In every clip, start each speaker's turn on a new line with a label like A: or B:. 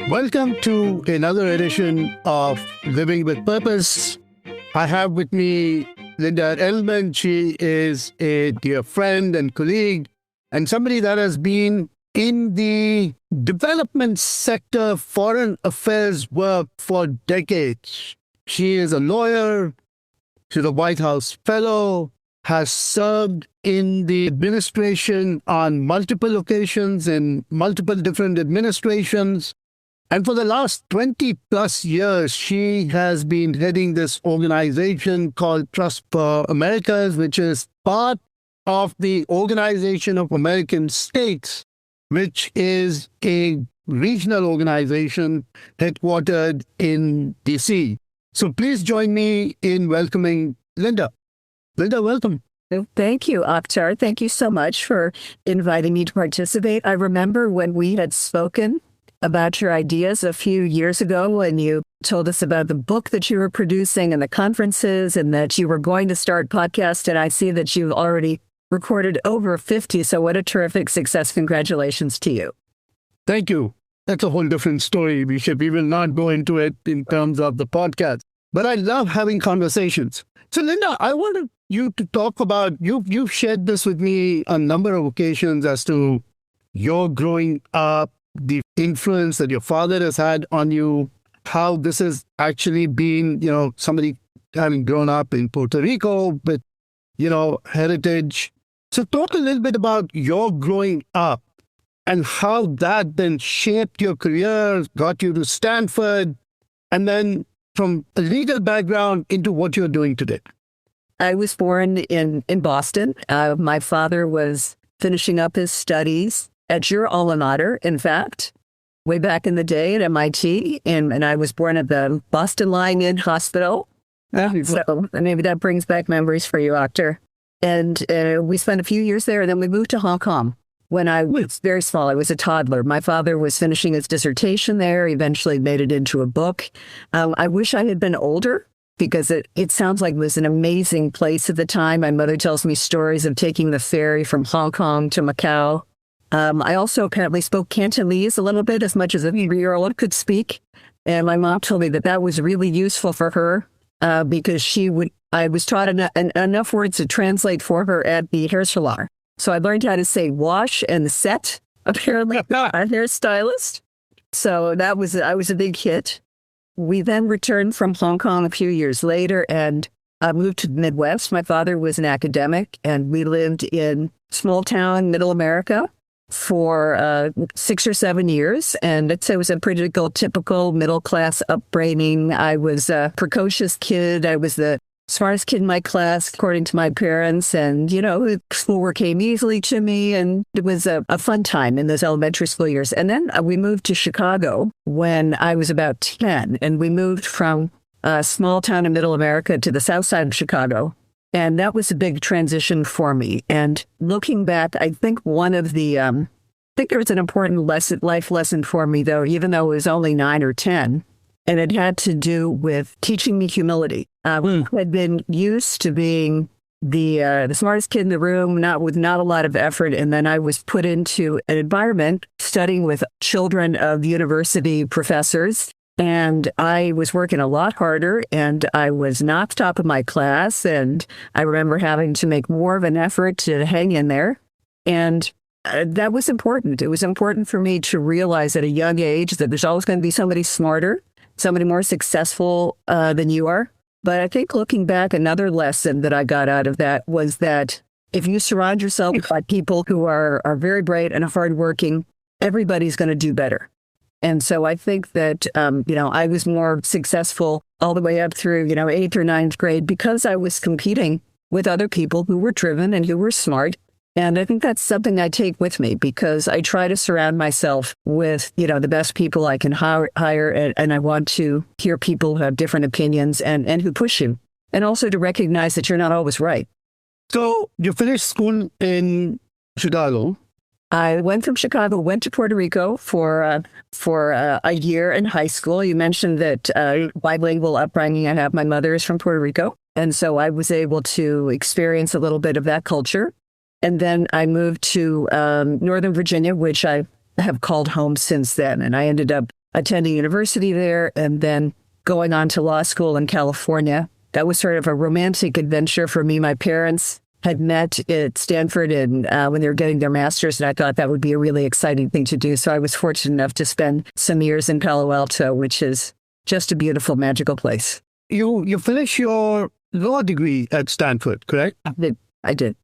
A: Welcome to another edition of Living with Purpose. I have with me Linda Eddleman. She is a dear friend and colleague and somebody that has been in the development sector, foreign affairs work for decades. She is a lawyer. She's a White House fellow, has served in the administration on multiple occasions in multiple different administrations. And for the last 20 plus years, she has been heading this organization called Trust for Americas, which is part of the Organization of American States, which is a regional organization headquartered in DC. So please join me in welcoming Linda. Linda, welcome.
B: Thank you, Akhtar. Thank you so much for inviting me to participate. I remember when we had spoken about your ideas a few years ago when you told us about the book that you were producing and the conferences and that you were going to start podcast. And I see that you've already recorded over 50. So what a terrific success. Congratulations to you.
A: Thank you. That's a whole different story. We will not go into it in terms of the podcast. But I love having conversations. So Linda, I wanted you to talk about, you've shared this with me on a number of occasions as to your growing up, the influence that your father has had on you, how this has actually been, somebody having grown up in Puerto Rico with, heritage. So talk a little bit about your growing up and how that then shaped your career, got you to Stanford, and then from a legal background into what you're doing today.
B: I was born in Boston. My father was finishing up his studies at your alma mater, in fact, way back in the day at MIT. And I was born at the Boston Lying-In Hospital. So maybe that brings back memories for you, Akhtar. And we spent a few years there, and then we moved to Hong Kong when I was very small. I was a toddler. My father was finishing his dissertation there, eventually made it into a book. I wish I had been older because it sounds like it was an amazing place at the time. My mother tells me stories of taking the ferry from Hong Kong to Macau. I also apparently spoke Cantonese a little bit, as much as a 3-year-old could speak. And my mom told me that was really useful for her because I was taught enough words to translate for her at the hair salon. So I learned how to say wash and set, apparently, a hairstylist. So I was a big hit. We then returned from Hong Kong a few years later and moved to the Midwest. My father was an academic, and we lived in small town, middle America, for 6 or 7 years. And I'd say it was a pretty typical middle-class upbringing. I was a precocious kid. I was the smartest kid in my class, according to my parents. And, schoolwork came easily to me. And it was a fun time in those elementary school years. And then we moved to Chicago when I was about 10. And we moved from a small town in middle America to the south side of Chicago. And that was a big transition for me. And looking back, I think I think there was an important life lesson for me, though, even though it was only 9 or 10. And it had to do with teaching me humility. I had been used to being the smartest kid in the room, with not a lot of effort. And then I was put into an environment studying with children of university professors. And I was working a lot harder, and I was not top of my class. And I remember having to make more of an effort to hang in there. And that was important. It was important for me to realize at a young age that there's always going to be somebody smarter, somebody more successful than you are. But I think looking back, another lesson that I got out of that was that if you surround yourself by people who are very bright and hardworking, everybody's going to do better. And so I think that, I was more successful all the way up through, 8th or 9th grade because I was competing with other people who were driven and who were smart. And I think that's something I take with me because I try to surround myself with, the best people I can hire. And I want to hear people who have different opinions and who push you. And also to recognize that you're not always right.
A: So you finished school in Chicago.
B: I went from Chicago, went to Puerto Rico for a year in high school. You mentioned that bilingual upbringing. I have my mother is from Puerto Rico. And so I was able to experience a little bit of that culture. And then I moved to Northern Virginia, which I have called home since then. And I ended up attending university there and then going on to law school in California. That was sort of a romantic adventure for me. My parents had met at Stanford and when they were getting their master's, and I thought that would be a really exciting thing to do. So I was fortunate enough to spend some years in Palo Alto, which is just a beautiful, magical place.
A: You finished your law degree at Stanford, correct?
B: I did.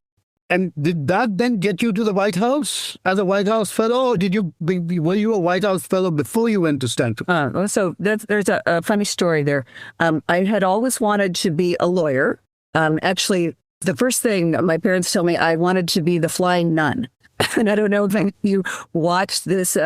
A: And did that then get you to the White House as a White House fellow, or were you a White House fellow before you went to Stanford?
B: So there's a funny story there. I had always wanted to be a lawyer. Actually, the first thing my parents told me, I wanted to be the flying nun. And I don't know if you watched this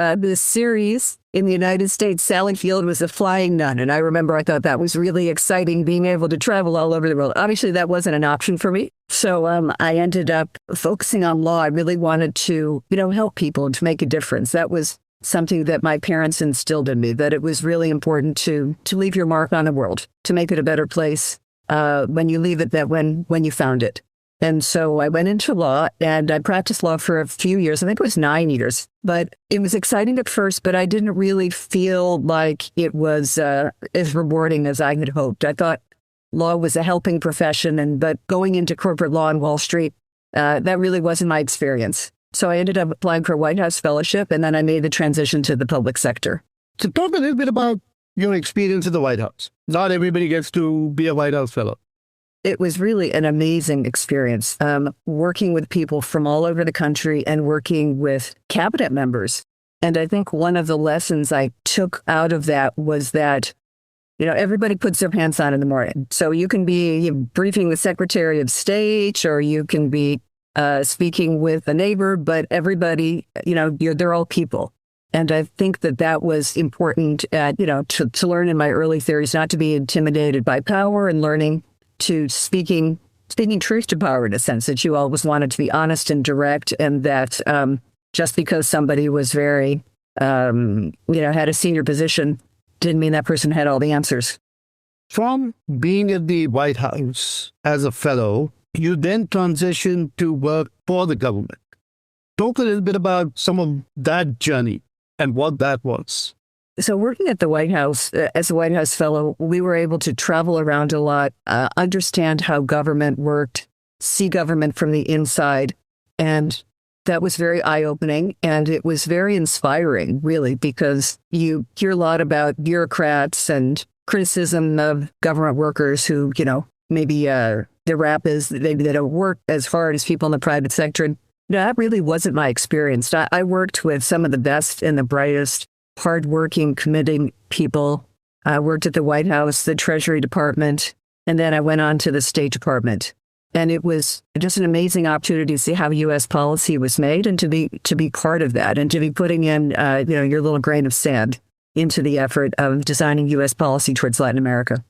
B: series in the United States. Sally Field was a flying nun. And I remember I thought that was really exciting, being able to travel all over the world. Obviously, that wasn't an option for me. So I ended up focusing on law. I really wanted to, help people and to make a difference. That was something that my parents instilled in me, that it was really important to leave your mark on the world, to make it a better place when you leave it than when you found it. And so I went into law and I practiced law for a few years. I think it was 9 years, but it was exciting at first, but I didn't really feel like it was as rewarding as I had hoped. I thought law was a helping profession, but going into corporate law on Wall Street, that really wasn't my experience. So I ended up applying for a White House fellowship, and then I made the transition to the public sector.
A: So talk a little bit about your experience in the White House. Not everybody gets to be a White House fellow.
B: It was really an amazing experience, working with people from all over the country and working with cabinet members. And I think one of the lessons I took out of that was that, everybody puts their pants on in the morning. So you can be briefing the Secretary of State, or you can be speaking with a neighbor, but everybody, they're all people. And I think that was important, to learn in my early 30s, not to be intimidated by power, and learning to speaking truth to power, in a sense, that you always wanted to be honest and direct, and that just because somebody was very, had a senior position, didn't mean that person had all the answers.
A: From being at the White House as a fellow, you then transitioned to work for the government. Talk a little bit about some of that journey and what that was.
B: So working at the White House, as a White House fellow, we were able to travel around a lot, understand how government worked, see government from the inside. And that was very eye-opening. And it was very inspiring, really, because you hear a lot about bureaucrats and criticism of government workers who, maybe their rap is they don't work as hard as people in the private sector. And that really wasn't my experience. I worked with some of the best and the brightest, hardworking, committing people. I worked at the White House, the Treasury Department, and then I went on to the State Department. And it was just an amazing opportunity to see how U.S. policy was made, and to be part of that, and to be putting in your little grain of sand into the effort of designing U.S. policy towards Latin America.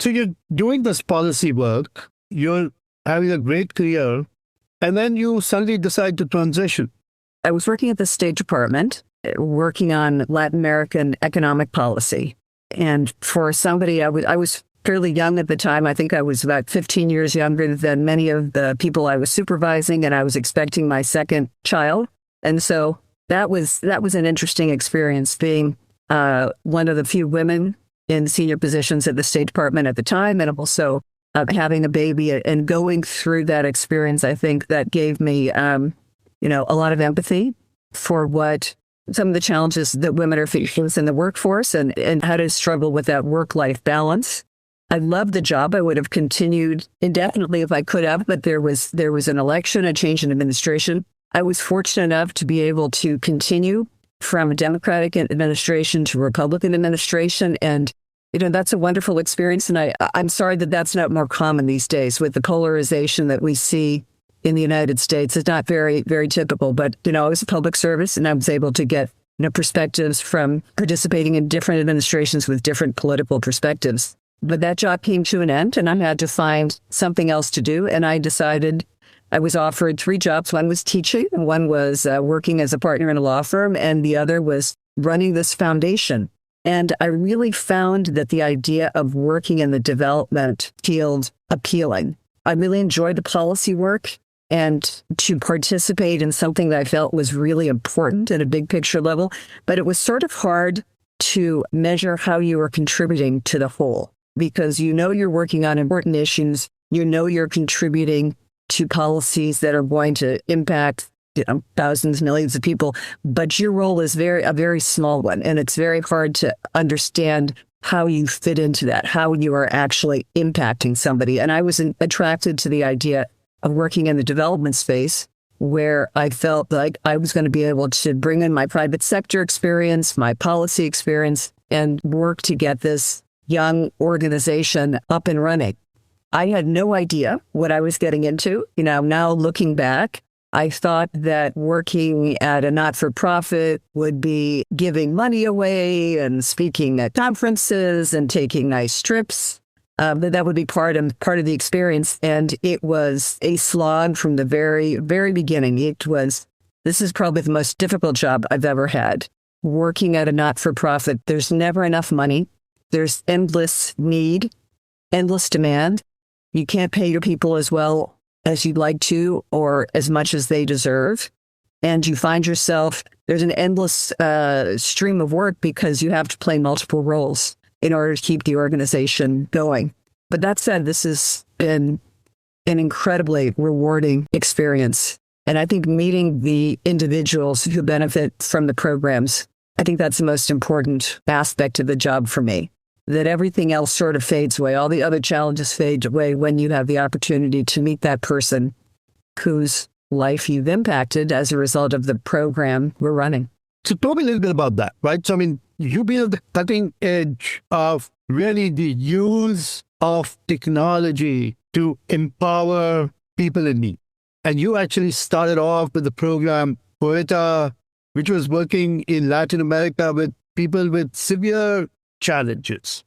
A: So you're doing this policy work, you're having a great career, and then you suddenly decide to transition.
B: I was working at the State Department, working on Latin American economic policy. And for somebody, I was fairly young at the time. I think I was about 15 years younger than many of the people I was supervising, and I was expecting my second child. And so that was an interesting experience, being one of the few women in senior positions at the State Department at the time, and also having a baby and going through that experience. I think that gave me, a lot of empathy for what some of the challenges that women are facing in the workforce, and how to struggle with that work-life balance. I loved the job. I would have continued indefinitely if I could have, but there was an election, a change in administration. I was fortunate enough to be able to continue from a Democratic administration to Republican administration. And, that's a wonderful experience. And I'm sorry that that's not more common these days with the polarization that we see in the United States. It's not very, very typical, but, I was a public service, and I was able to get, perspectives from participating in different administrations with different political perspectives. But that job came to an end, and I had to find something else to do. And I decided, I was offered 3 jobs. One was teaching, and one was working as a partner in a law firm, and the other was running this foundation. And I really found that the idea of working in the development field appealing. I really enjoyed the policy work, and to participate in something that I felt was really important at a big picture level. But it was sort of hard to measure how you are contributing to the whole, because you know you're working on important issues. You know you're contributing to policies that are going to impact thousands, millions of people, but your role is a very small one, and it's very hard to understand how you fit into that, how you are actually impacting somebody. And I was attracted to the idea of working in the development space, where I felt like I was going to be able to bring in my private sector experience, my policy experience, and work to get this young organization up and running. I had no idea what I was getting into. Now looking back, I thought that working at a not-for-profit would be giving money away and speaking at conferences and taking nice trips. That would be part of the experience. And it was a slog from the very, very beginning. This is probably the most difficult job I've ever had. Working at a not-for-profit, there's never enough money. There's endless need, endless demand. You can't pay your people as well as you'd like to or as much as they deserve. And you find yourself, there's an endless stream of work because you have to play multiple roles in order to keep the organization going. But that said, this has been an incredibly rewarding experience. And I think meeting the individuals who benefit from the programs, I think that's the most important aspect of the job for me. That everything else sort of fades away. All the other challenges fade away when you have the opportunity to meet that person whose life you've impacted as a result of the program we're running.
A: So tell me a little bit about that, right? So, you've been at the cutting edge of really the use of technology to empower people in need. And you actually started off with the program Poeta, which was working in Latin America with people with severe challenges.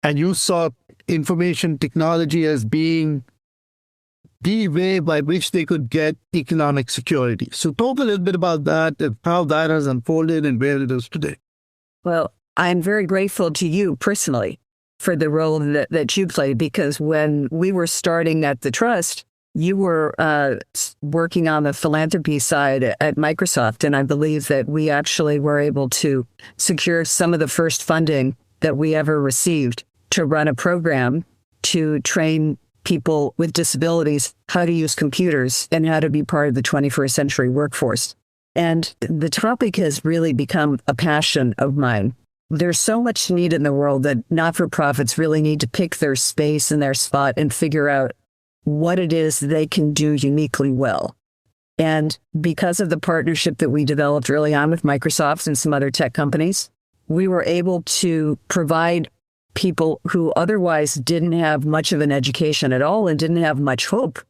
A: And you saw information technology as being the way by which they could get economic security. So talk a little bit about that and how that has unfolded and where it is today.
B: Well, I'm very grateful to you personally for the role that you played, because when we were starting at the Trust, you were working on the philanthropy side at Microsoft, and I believe that we actually were able to secure some of the first funding that we ever received to run a program to train people with disabilities how to use computers and how to be part of the 21st century workforce. And the topic has really become a passion of mine. There's so much need in the world that not-for-profits really need to pick their space and their spot and figure out what it is they can do uniquely well. And because of the partnership that we developed early on with Microsoft and some other tech companies, we were able to provide people who otherwise didn't have much of an education at all and didn't have much hope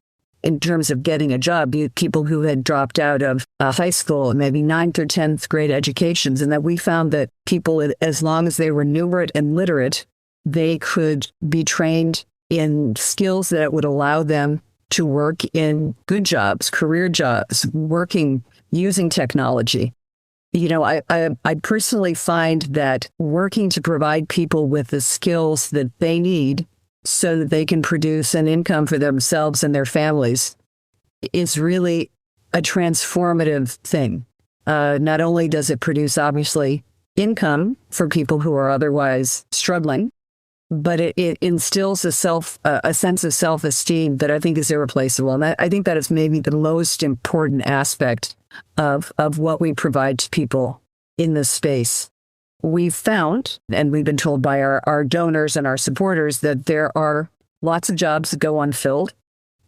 B: in terms of getting a job, people who had dropped out of high school and maybe 9th or 10th grade educations, and that we found that people, as long as they were numerate and literate, they could be trained in skills that would allow them to work in good jobs, career jobs, working using technology. I personally find that working to provide people with the skills that they need so that they can produce an income for themselves and their families is really a transformative thing. Not only does it produce, obviously, income for people who are otherwise struggling, but it instills a sense of self-esteem that I think is irreplaceable. And I think that is maybe the most important aspect of what we provide to people in this space. We've found, and we've been told by our donors and our supporters, that there are lots of jobs that go unfilled,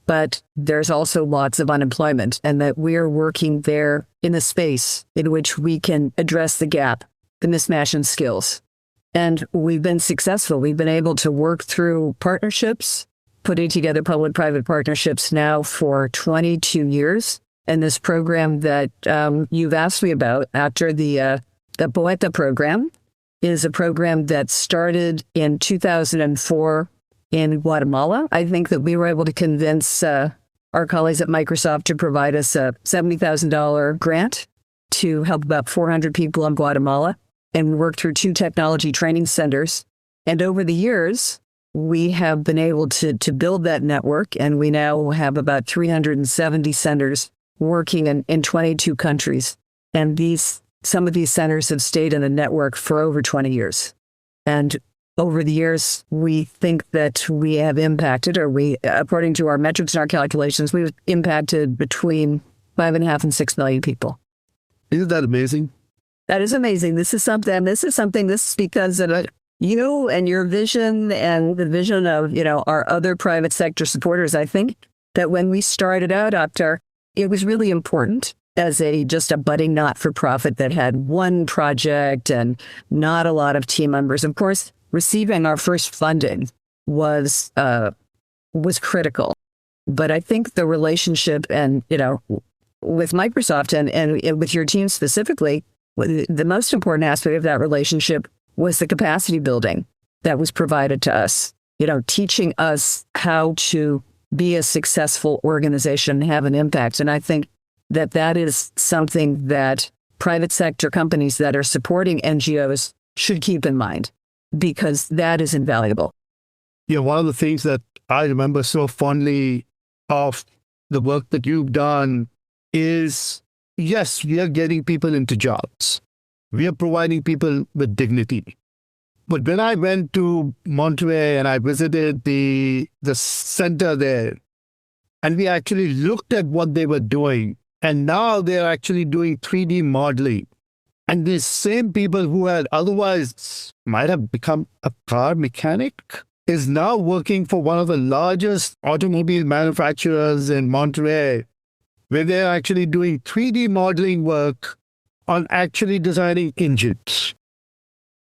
B: but there's also lots of unemployment, and that we're working there in a space in which we can address the gap, the mismatch in skills. And we've been successful. We've been able to work through partnerships, putting together public-private partnerships now for 22 years. And this program that you've asked me about after the Poeta program is a program that started in 2004 in Guatemala. I think that we were able to convince our colleagues at Microsoft to provide us a $70,000 grant to help about 400 people in Guatemala. And we worked through 2 technology training centers. And over the years, we have been able to build that network. And we now have about 370 centers working in 22 countries. And these some of these centers have stayed in the network for over 20 years. And over the years, we think that we have impacted, or we, according to our metrics and our calculations, we've impacted between 5.5 and 6 million people.
A: Isn't that amazing?
B: That is amazing. This is because of you and your vision and the vision of, our other private sector supporters. I think that when we started out, Akhtar, it was really important as just a budding not-for-profit that had one project and not a lot of team members. Of course, receiving our first funding was critical. But I think the relationship and, with Microsoft and with your team specifically, the most important aspect of that relationship was the capacity building that was provided to us, teaching us how to be a successful organization and have an impact. And I think that is something that private sector companies that are supporting NGOs should keep in mind, because that is invaluable.
A: Yeah, one of the things that I remember so fondly of the work that you've done is, yes, we are getting people into jobs. We are providing people with dignity. But when I went to Monterey and I visited the center there, and we actually looked at what they were doing, and now they're actually doing 3D modeling. And these same people who had otherwise might have become a car mechanic is now working for one of the largest automobile manufacturers in Monterey, where they're actually doing 3D modeling work on actually designing engines.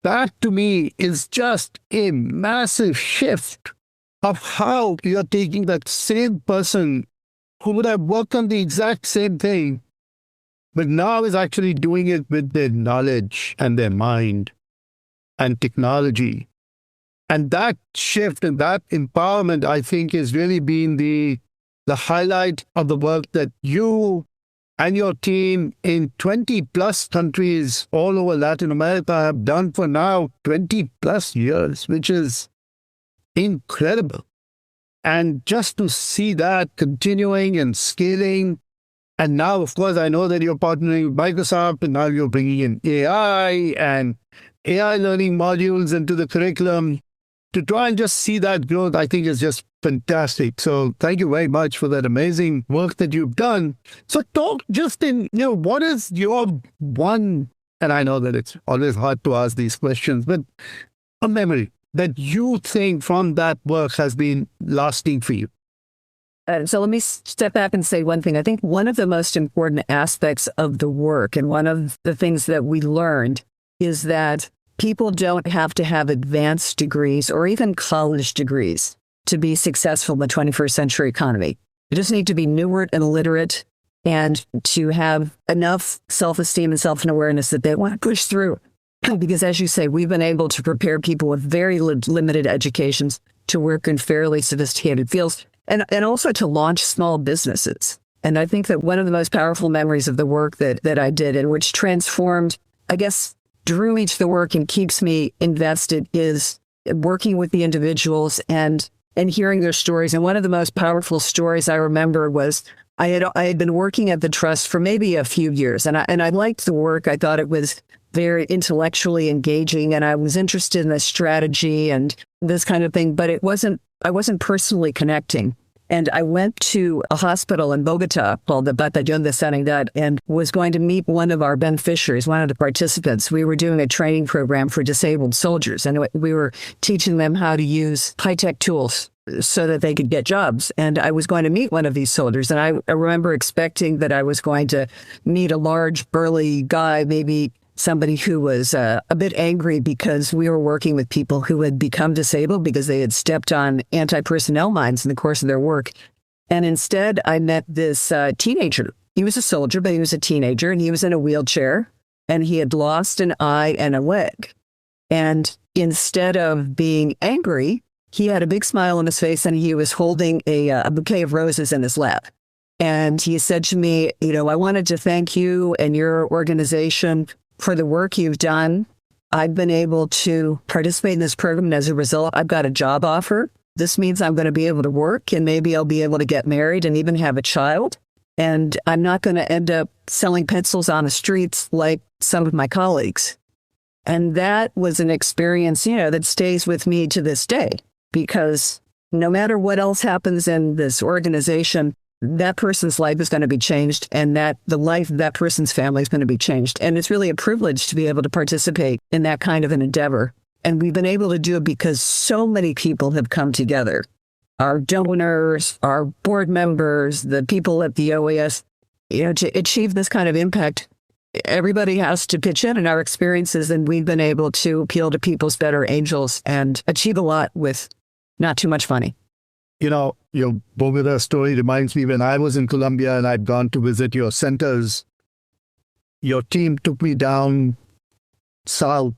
A: That, to me, is just a massive shift of how you're taking that same person who would have worked on the exact same thing, but now is actually doing it with their knowledge and their mind and technology. And that shift and that empowerment, I think, has really been the highlight of the work that you and your team in 20 plus countries all over Latin America have done for now 20 plus years, which is incredible. And just to see that continuing and scaling, and now, of course, I know that you're partnering with Microsoft, and now you're bringing in AI and AI learning modules into the curriculum. To try and just see that growth, I think is just fantastic. So thank you very much for that amazing work that you've done. So talk just in, what is your one, and I know that it's always hard to ask these questions, but a memory that you think from that work has been lasting for you?
B: So let me step back and say one thing. I think one of the most important aspects of the work, and one of the things that we learned, is that people don't have to have advanced degrees or even college degrees to be successful in the 21st century economy. You just need to be nuanced and literate and to have enough self-esteem and self-awareness that they want to push through. Because as you say, we've been able to prepare people with very limited educations to work in fairly sophisticated fields and also to launch small businesses. And I think that one of the most powerful memories of the work that I did, and which transformed, I guess, drew me to the work and keeps me invested, is working with the individuals and hearing their stories. And one of the most powerful stories I remember was I had been working at the trust for maybe a few years, and I liked the work. I thought it was very intellectually engaging, and I was interested in the strategy and this kind of thing, but I wasn't personally connecting. And I went to a hospital in Bogota called the Batallón de Sanidad and was going to meet one of our beneficiaries, one of the participants. We were doing a training program for disabled soldiers, and we were teaching them how to use high-tech tools so that they could get jobs. And I was going to meet one of these soldiers, and I remember expecting that I was going to meet a large, burly guy, maybe somebody who was a bit angry because we were working with people who had become disabled because they had stepped on anti-personnel mines in the course of their work. And instead, I met this teenager. He was a soldier, but he was a teenager, and he was in a wheelchair, and he had lost an eye and a leg. And instead of being angry, he had a big smile on his face, and he was holding a bouquet of roses in his lap. And he said to me, I wanted to thank you and your organization for the work you've done. I've been able to participate in this program, and as a result, I've got a job offer. This means I'm going to be able to work, and maybe I'll be able to get married and even have a child. And I'm not going to end up selling pencils on the streets like some of my colleagues. And that was an experience, that stays with me to this day, because no matter what else happens in this organization, that person's life is going to be changed, and that the life of that person's family is going to be changed. And it's really a privilege to be able to participate in that kind of an endeavor. And we've been able to do it because so many people have come together. Our donors, our board members, the people at the OAS, to achieve this kind of impact, everybody has to pitch in our experiences, and we've been able to appeal to people's better angels and achieve a lot with not too much money.
A: Your Bogota story reminds me when I was in Colombia and I'd gone to visit your centers, your team took me down south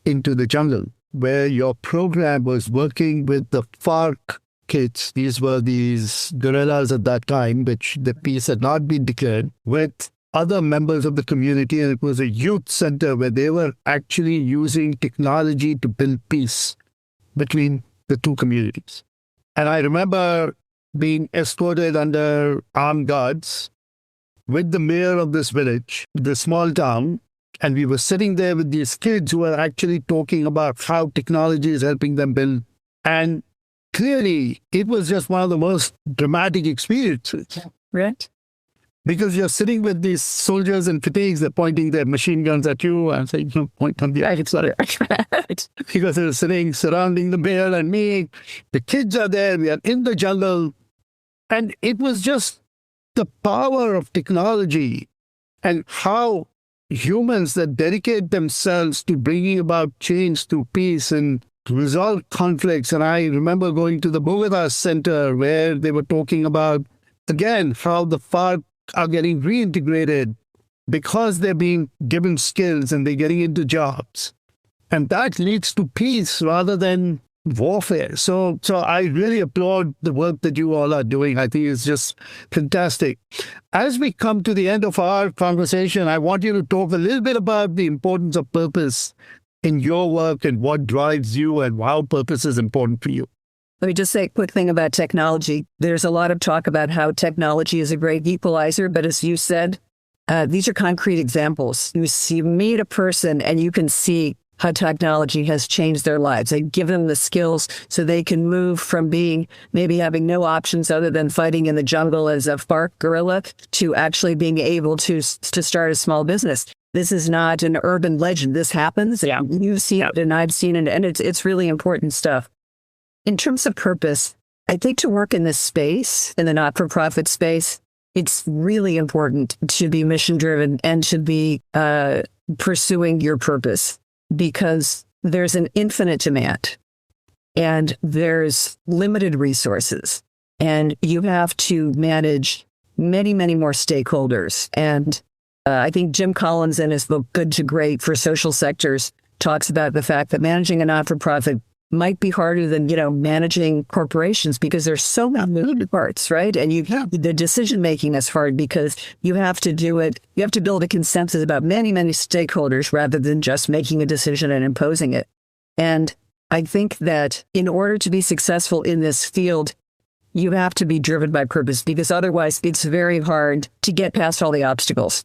A: into the jungle where your program was working with the FARC kids. These were these guerrillas at that time, which the peace had not been declared, with other members of the community. And it was a youth center where they were actually using technology to build peace between the two communities. And I remember being escorted under armed guards with the mayor of this village, the small town. And we were sitting there with these kids who were actually talking about how technology is helping them build. And clearly, it was just one of the most dramatic experiences.
B: Right.
A: Because you're sitting with these soldiers in fatigues, they're pointing their machine guns at you and saying, point on the eye. Right. Because they're sitting surrounding the mayor and me. The kids are there, we are in the jungle. And it was just the power of technology and how humans that dedicate themselves to bringing about change through peace and to resolve conflicts. And I remember going to the Bogota Center where they were talking about, again, how the FARC are getting reintegrated because they're being given skills and they're getting into jobs. And that leads to peace rather than warfare. So I really applaud the work that you all are doing. I think it's just fantastic. As we come to the end of our conversation, I want you to talk a little bit about the importance of purpose in your work and what drives you and how purpose is important for you.
B: Let me just say a quick thing about technology. There's a lot of talk about how technology is a great equalizer, but as you said, these are concrete examples. You meet a person and you can see how technology has changed their lives. They give them the skills so they can move from being maybe having no options other than fighting in the jungle as a FARC guerrilla to actually being able to start a small business. This is not an urban legend. This happens. Yeah. You've seen it and I've seen it, and it's really important stuff. In terms of purpose, I think to work in this space, in the not-for-profit space, it's really important to be mission-driven and to be pursuing your purpose, because there's an infinite demand and there's limited resources, and you have to manage many, many more stakeholders. And I think Jim Collins in his book, Good to Great for Social Sectors, talks about the fact that managing a not-for-profit might be harder than, managing corporations because there's so many moving parts, right? And the decision-making is hard because you have to do it. You have to build a consensus about many, many stakeholders rather than just making a decision and imposing it. And I think that in order to be successful in this field, you have to be driven by purpose, because otherwise it's very hard to get past all the obstacles.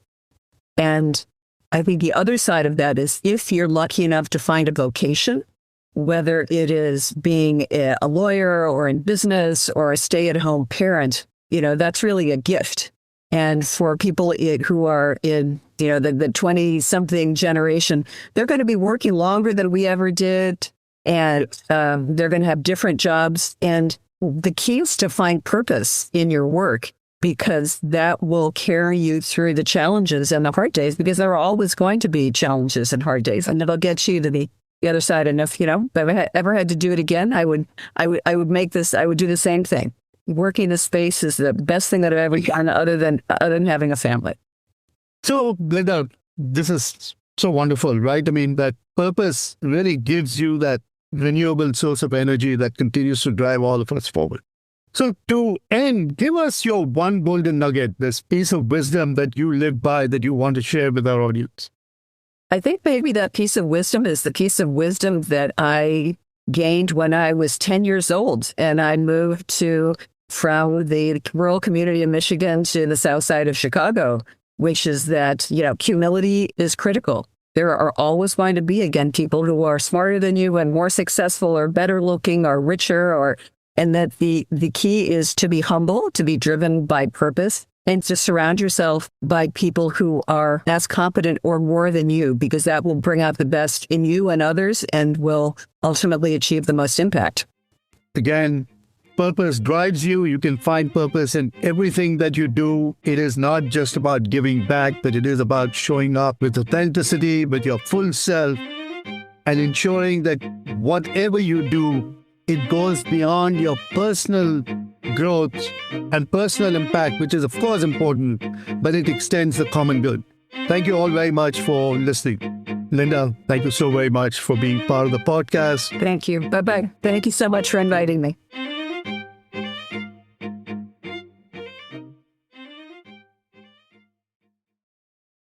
B: And I think the other side of that is if you're lucky enough to find a vocation, whether it is being a lawyer or in business or a stay-at-home parent, that's really a gift. And for people who are in, the 20-something generation, they're going to be working longer than we ever did. And they're going to have different jobs. And the key is to find purpose in your work, because that will carry you through the challenges and the hard days, because there are always going to be challenges and hard days, and it'll get you to the other side. And if I ever had to do it again, I would do the same thing. Working the space is the best thing that I've ever done, other than having a family.
A: So, Linda, this is so wonderful, right? I mean, that purpose really gives you that renewable source of energy that continues to drive all of us forward. So to end, give us your one golden nugget, this piece of wisdom that you live by, that you want to share with our audience.
B: I think maybe that piece of wisdom is the piece of wisdom that I gained when I was 10 years old and I moved to from the rural community of Michigan to the south side of Chicago, which is that, humility is critical. There are always going to be, again, people who are smarter than you and more successful or better looking or richer, and that the key is to be humble, to be driven by purpose, and to surround yourself by people who are as competent or more than you, because that will bring out the best in you and others and will ultimately achieve the most impact.
A: Again, purpose drives you. You can find purpose in everything that you do. It is not just about giving back, but it is about showing up with authenticity, with your full self, and ensuring that whatever you do, it goes beyond your personal growth and personal impact, which is of course important, but it extends the common good. Thank you all very much for listening. Linda, thank you so very much for being part of the podcast.
B: Thank you. Bye-bye. Thank you so much for inviting me.